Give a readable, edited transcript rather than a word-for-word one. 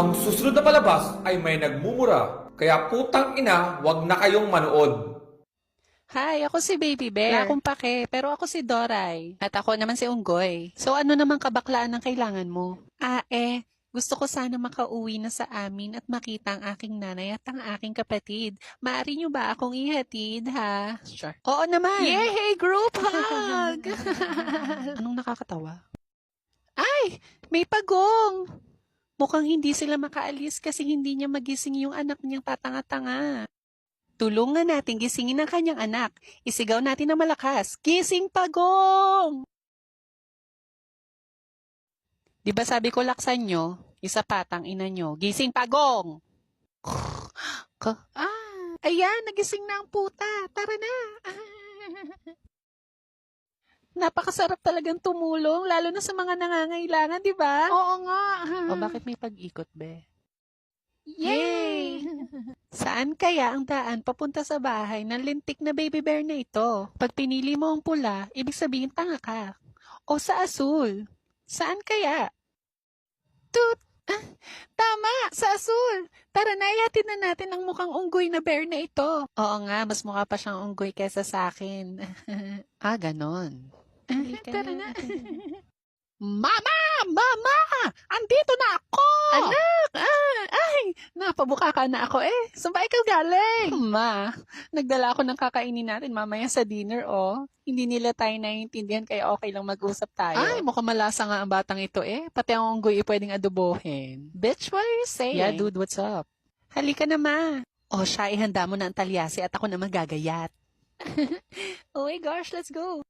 Ang susunod na palabas ay may nagmumura. Kaya putang ina, wag na kayong manood. Hi, ako si Baby Bear. Wala akong pake, pero ako si Doray. At ako naman si Unggoy. So ano naman kabaklaan ang kailangan mo? Gusto ko sana makauwi na sa amin at makita ang aking nanay at ang aking kapatid. Maaari niyo ba akong ihatid, ha? Sure. Oo naman. Yay! Group hug! Anong nakakatawa? Ay! May pagong! Mukhang hindi sila makaalis kasi hindi niya magising yung anak niyang tatanga-tanga. Tulungan natin gisingin ang kanyang anak. Isigaw natin na malakas. Gising pagong! Di ba sabi ko laksan nyo? Isa patang ina nyo. Gising pagong! Ayan, nagising na ang puta. Tara na. Napakasarap talagang tumulong, lalo na sa mga nangangailangan, di ba? Oo nga. O bakit may pag-ikot, be? Yay! Saan kaya ang daan papunta sa bahay ng lintik na baby bear na ito? Pag pinili mo ang pula, ibig sabihin tanga ka. O sa asul? Saan kaya? Tut! Tama! Sa asul! Tara na, ihatid na natin ang mukhang unggoy na bear na ito. Oo nga, mas mukha pa siyang unggoy kesa sa akin. Ganon. Tara na. Mama! Mama! Andito na ako! Anak! Napabuka ka na ako eh. Saan ba ikaw galing? Ma, nagdala ako ng kakainin natin mamaya sa dinner, oh. Hindi nila tayo naiintindihan kaya okay lang mag-usap tayo. Ay, mukhang malasa nga ang batang ito eh. Pati ang unggoy pwedeng adobohin. Bitch, what are you saying? Yeah, dude, what's up? Halika na, ma. Oh, siya, ihanda mo na ang talyasi at ako na magagayat. Oh my gosh, let's go.